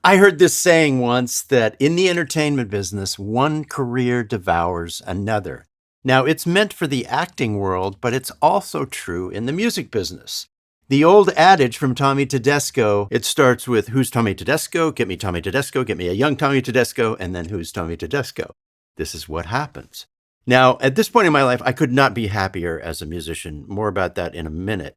I heard this saying once that in the entertainment business, one career devours another. Now, it's meant for the acting world, but it's also true in the music business. The old adage from Tommy Tedesco, it starts with, who's Tommy Tedesco? Get me Tommy Tedesco, get me a young Tommy Tedesco, and then who's Tommy Tedesco? This is what happens. Now, at this point in my life, I could not be happier as a musician. More about that in a minute.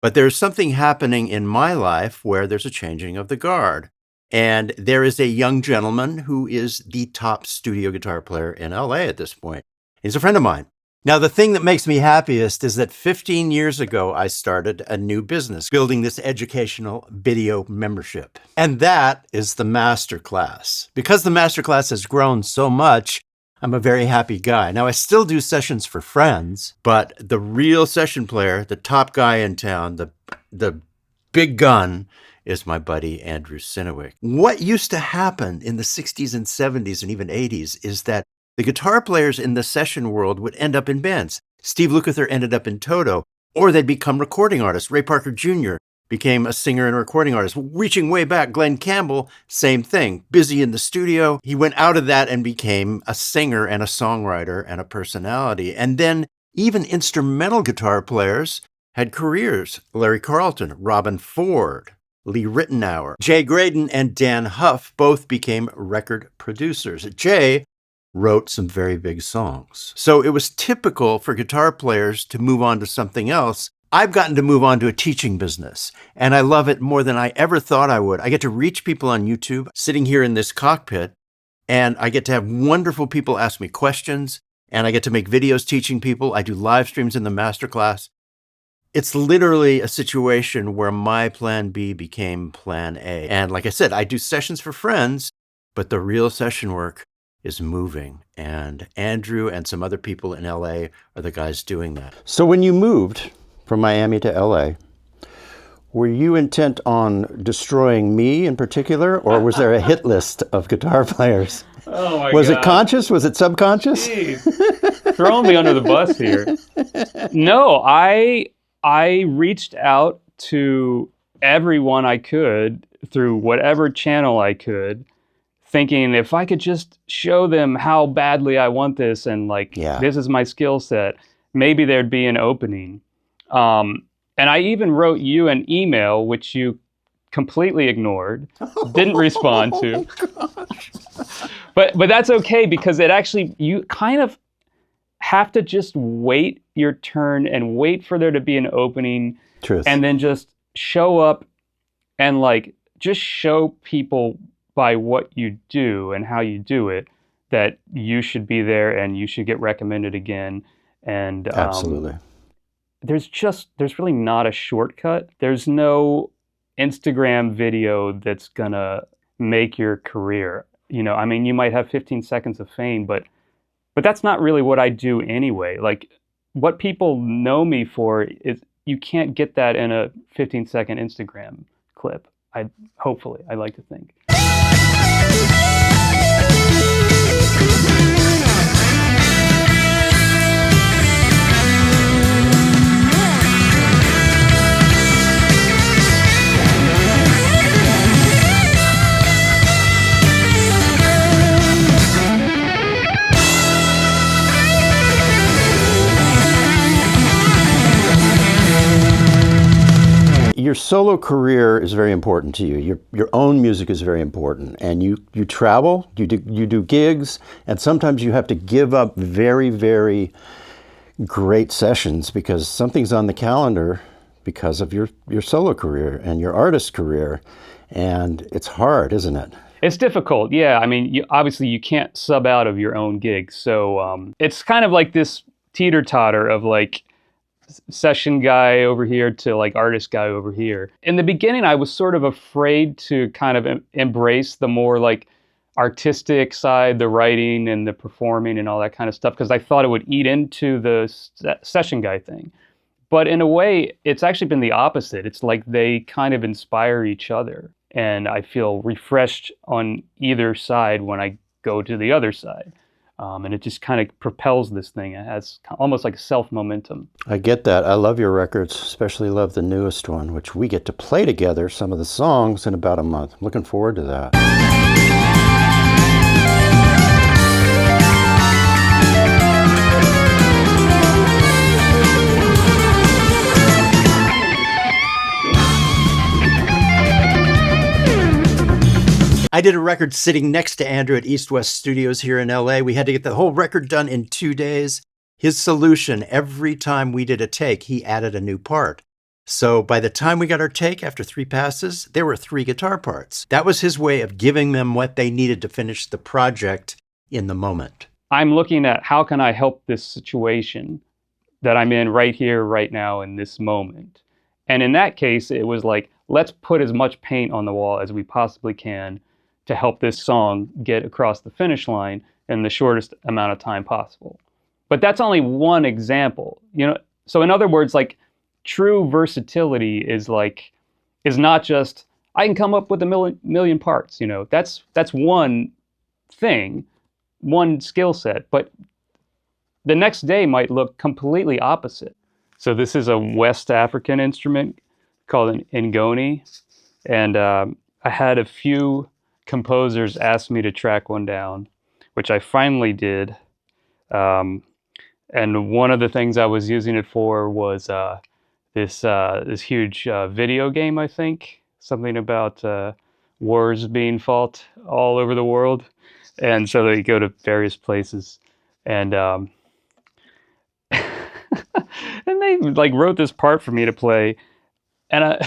But there's something happening in my life where there's a changing of the guard. And there is a young gentleman who is the top studio guitar player in LA at this point. He's a friend of mine. Now, the thing that makes me happiest is that 15 years ago, I started a new business, building this educational video membership. And that is the Masterclass. Because the Masterclass has grown so much, I'm a very happy guy. Now, I still do sessions for friends, but the real session player, the top guy in town, the big gun, is my buddy Andrew Synowiec. What used to happen in the 60s and 70s and even 80s is that the guitar players in the session world would end up in bands. Steve Lukather ended up in Toto, or they'd become recording artists. Ray Parker Jr. became a singer and recording artist. Reaching way back, Glenn Campbell, same thing. Busy in the studio. He went out of that and became a singer and a songwriter and a personality. And then even instrumental guitar players had careers. Larry Carlton, Robin Ford, Lee Ritenour, Jay Graydon, and Dan Huff both became record producers. Jay wrote some very big songs. So it was typical for guitar players to move on to something else. I've gotten to move on to a teaching business, and I love it more than I ever thought I would. I get to reach people on YouTube, sitting here in this cockpit, and I get to have wonderful people ask me questions, and I get to make videos teaching people. I do live streams in the Masterclass. It's literally a situation where my plan B became plan A. And like I said, I do sessions for friends, but the real session work is moving. And Andrew and some other people in LA are the guys doing that. So when you moved from Miami to LA, were you intent on destroying me in particular, or was there a hit list of guitar players? Oh my God. Was it conscious? Was it subconscious? Jeez. Throwing me under the bus here. No, I reached out to everyone I could through whatever channel I could, thinking if I could just show them how badly I want this and this is my skill set, maybe there'd be an opening. And I even wrote you an email, which you completely ignored, didn't respond to. But that's okay, because it actually, you kind of have to just wait your turn and wait for there to be an opening. Truth. And then just show up and just show people by what you do and how you do it that you should be there and you should get recommended again. And absolutely. There's really not a shortcut. There's no Instagram video that's gonna make your career. You might have 15 seconds of fame, but that's not really what I do anyway. What people know me for is, you can't get that in a 15-second Instagram clip. Hopefully, I like to think. Your solo career is very important to you. Your own music is very important, and you travel, you do gigs, and sometimes you have to give up very, very great sessions because something's on the calendar because of your solo career and your artist career, and it's hard, isn't it? It's difficult, yeah. Obviously you can't sub out of your own gigs, so it's kind of like this teeter-totter of session guy over here to artist guy over here. In the beginning, I was sort of afraid to kind of embrace the more artistic side, the writing and the performing and all that kind of stuff, because I thought it would eat into the session guy thing. But in a way, it's actually been the opposite. It's like they kind of inspire each other. And I feel refreshed on either side when I go to the other side. And it just kind of propels this thing. It has almost like self-momentum. I get that. I love your records, especially love the newest one, which we get to play together, some of the songs, in about a month. I'm looking forward to that. I did a record sitting next to Andrew at East West Studios here in LA. We had to get the whole record done in 2 days. His solution, every time we did a take, he added a new part. So by the time we got our take after 3 passes, there were 3 guitar parts. That was his way of giving them what they needed to finish the project in the moment. I'm looking at how can I help this situation that I'm in right here, right now, in this moment. And in that case, it was like, let's put as much paint on the wall as we possibly can to help this song get across the finish line in the shortest amount of time possible. But that's only one example, you know. So in other words, like, true versatility is not just I can come up with a million parts, you know. That's one thing, one skill set, but the next day might look completely opposite. So this is a West African instrument called an Ngoni, and I had a few composers asked me to track one down, which I finally did. And one of the things I was using it for was this huge video game, I think. Something about wars being fought all over the world. And so they go to various places. And and they like wrote this part for me to play. And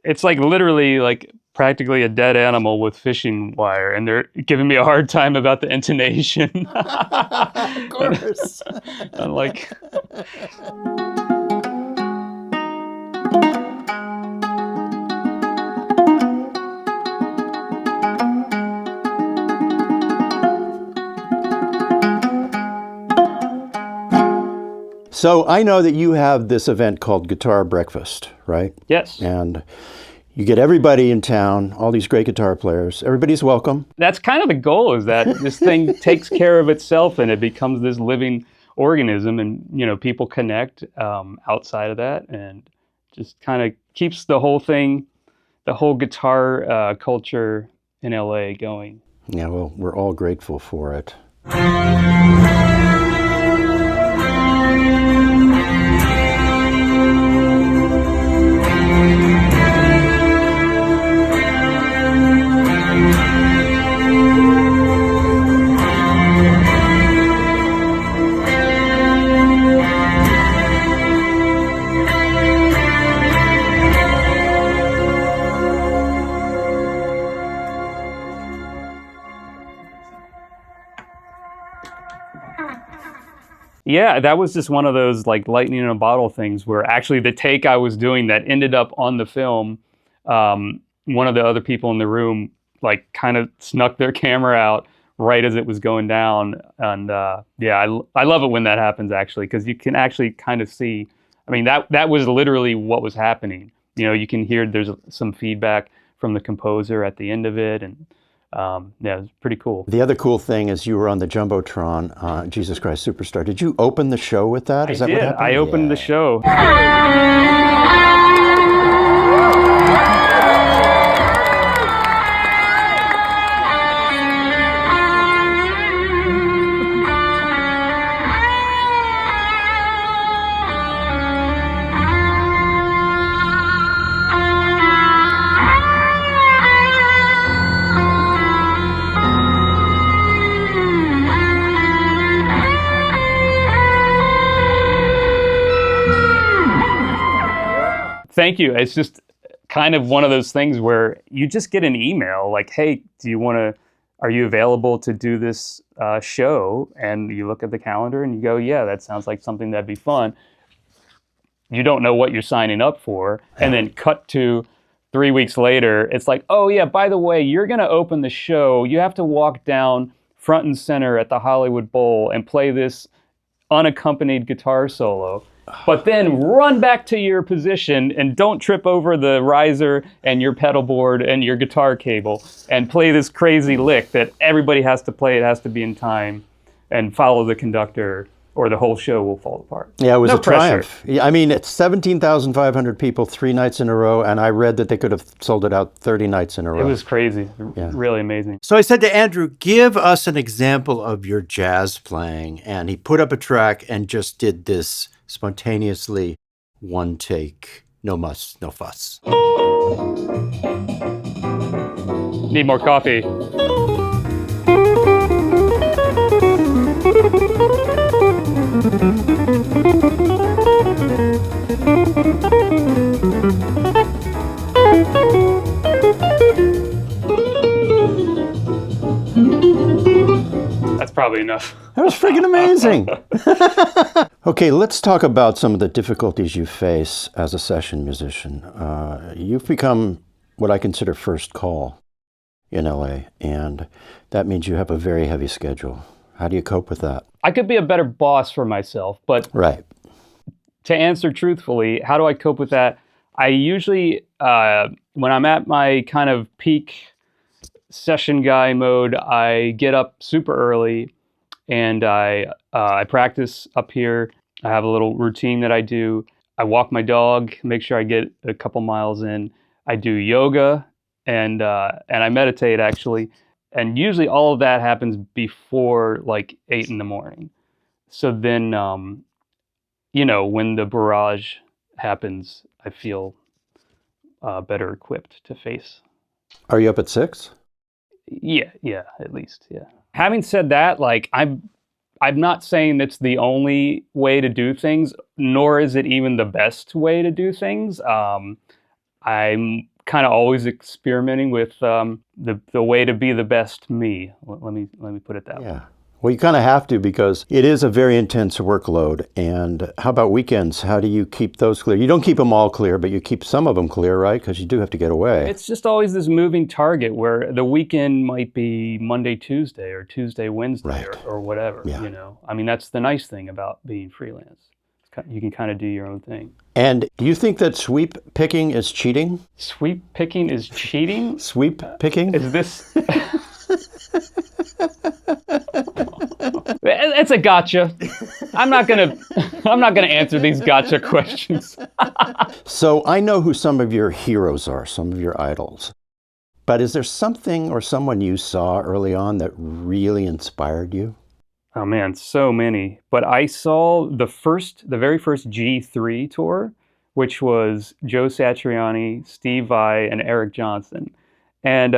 it's like literally like practically a dead animal with fishing wire, and they're giving me a hard time about the intonation. Of course. I'm like... So I know that you have this event called Guitar Breakfast, right? Yes. And you get everybody in town, all these great guitar players. Everybody's welcome. That's kind of the goal, is that this thing takes care of itself and it becomes this living organism, and, you know, people connect outside of that, and just kind of keeps the whole thing, the whole guitar culture in LA going. Yeah, well, we're all grateful for it. Yeah, that was just one of those like lightning in a bottle things where actually the take I was doing that ended up on the film, one of the other people in the room like kind of snuck their camera out right as it was going down. And yeah, I love it when that happens, actually, because you can actually kind of see, I mean, that was literally what was happening. You know, you can hear there's some feedback from the composer at the end of it, and yeah, it's pretty cool. The other cool thing is you were on the Jumbotron, Jesus Christ Superstar. Did you open the show with that? Is that what happened? I opened the show. Thank you. It's just kind of one of those things where you just get an email like, hey, are you available to do this show? And you look at the calendar and you go, yeah, that sounds like something that'd be fun. You don't know what you're signing up for. And then cut to 3 weeks later, it's like, oh yeah, by the way, you're going to open the show. You have to walk down front and center at the Hollywood Bowl and play this unaccompanied guitar solo. But then run back to your position and don't trip over the riser and your pedal board and your guitar cable and play this crazy lick that everybody has to play. It has to be in time. and follow the conductor, or the whole show will fall apart. Yeah, it was no a triumph. I mean, it's 17,500 people 3 nights in a row, and I read that they could have sold it out 30 nights in a row. It was crazy. Really amazing. So I said to Andrew, give us an example of your jazz playing. And he put up a track and just did this spontaneously, one take, no muss, no fuss. Need more coffee. That's probably enough. That was freaking amazing. Okay, let's talk about some of the difficulties you face as a session musician. You've become what I consider first call in LA, and that means you have a very heavy schedule. How do you cope with that? I could be a better boss for myself, but Right. to answer truthfully, how do I cope with that? I usually, when I'm at my kind of peak session guy mode, I get up super early and I practice up here. I have a little routine that I do. I walk my dog, make sure I get a couple miles in. I do yoga and I meditate actually. And usually all of that happens before like 8 in the morning. So then, when the barrage happens, I feel better equipped to face. Are you up at 6? Yeah, at least, yeah. Having said that, like I'm not saying it's the only way to do things, nor is it even the best way to do things. I'm kind of always experimenting with the way to be the best me. Let me put it that way. Yeah. Well, you kind of have to because it is a very intense workload. And how about weekends? How do you keep those clear? You don't keep them all clear, but you keep some of them clear, right? Because you do have to get away. It's just always this moving target where the weekend might be Monday, Tuesday, or Tuesday, Wednesday, Right. or whatever. Yeah. I mean, that's the nice thing about being freelance. You can kind of do your own thing. And do you think that sweep picking is cheating? Sweep picking is cheating? Sweep picking? Is this... It's a gotcha. I'm not gonna answer these gotcha questions. So I know who some of your heroes are, some of your idols. But is there something or someone you saw early on that really inspired you? Oh man, so many. But I saw the very first G3 tour, which was Joe Satriani, Steve Vai, and Eric Johnson. And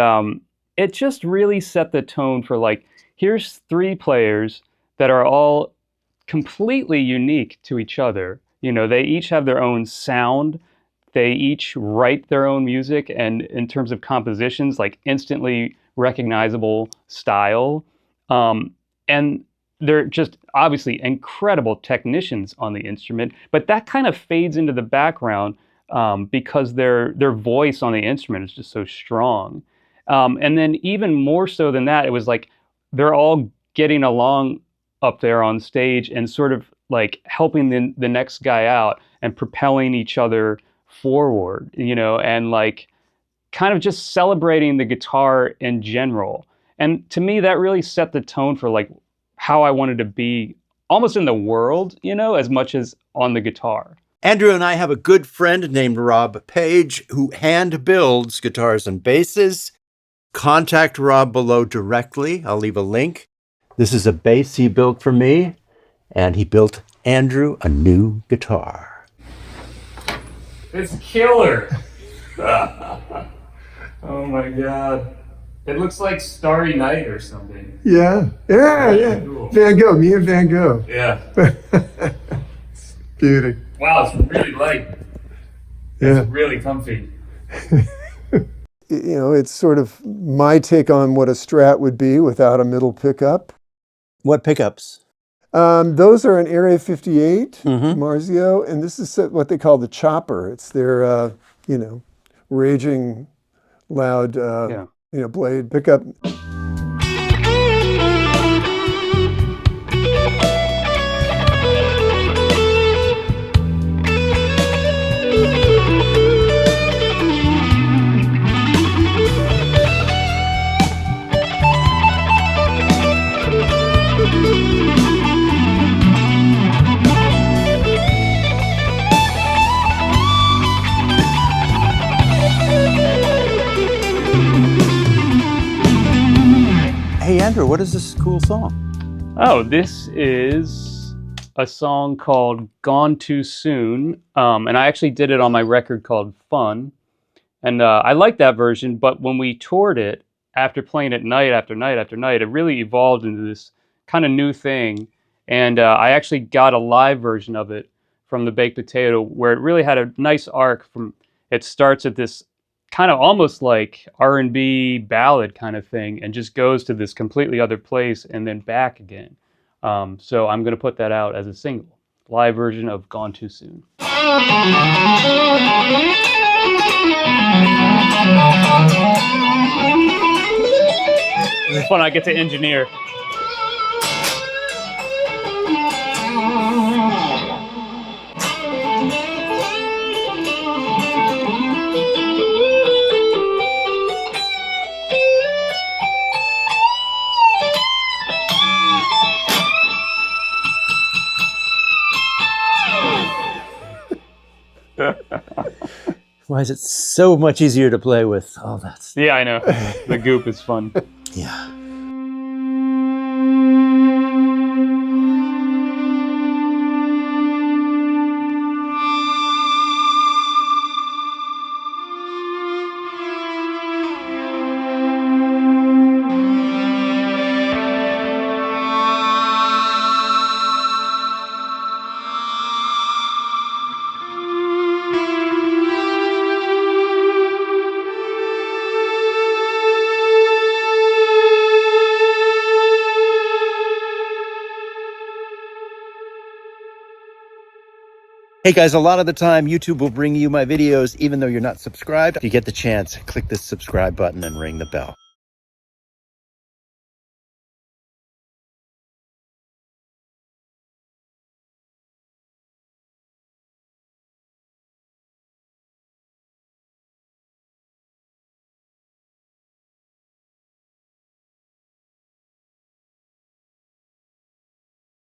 it just really set the tone for like, here's 3 players that are all completely unique to each other. They each have their own sound. They each write their own music, and in terms of compositions, like instantly recognizable style. And they're just obviously incredible technicians on the instrument, but that kind of fades into the background because their voice on the instrument is just so strong. And then even more so than that, it was like they're all getting along up there on stage and sort of like helping the next guy out and propelling each other forward, and like kind of just celebrating the guitar in general. And to me, that really set the tone for like how I wanted to be almost in the world, as much as on the guitar. Andrew and I have a good friend named Rob Page who hand builds guitars and basses. Contact Rob below directly. I'll leave a link. This is a bass he built for me, and he built Andrew a new guitar. It's killer. Oh my God. It looks like Starry Night or something. Yeah. Cool. Van Gogh, me and Van Gogh. Yeah. Beauty. Wow, it's really light. Yeah. It's really comfy. It's sort of my take on what a Strat would be without a middle pickup. What pickups? Those are an Area 58 Mm-hmm. Marzio, and this is what they call the chopper. It's their, raging, loud, blade pickup. Hey, Andrew, what is this cool song? Oh, this is a song called Gone Too Soon. And I actually did it on my record called Fun. And I like that version, but when we toured it, after playing it night after night after night, it really evolved into this kind of new thing. And I actually got a live version of it from the Baked Potato, where it really had a nice arc. From it starts at this kind of almost like R&B ballad kind of thing, and just goes to this completely other place and then back again. So I'm going to put that out as a single, live version of Gone Too Soon. This is fun. I get to engineer. Why is it so much easier to play with all that? Yeah, I know. The goop is fun. Yeah. Hey guys, a lot of the time YouTube will bring you my videos even though you're not subscribed. If you get the chance, click this subscribe button and ring the bell.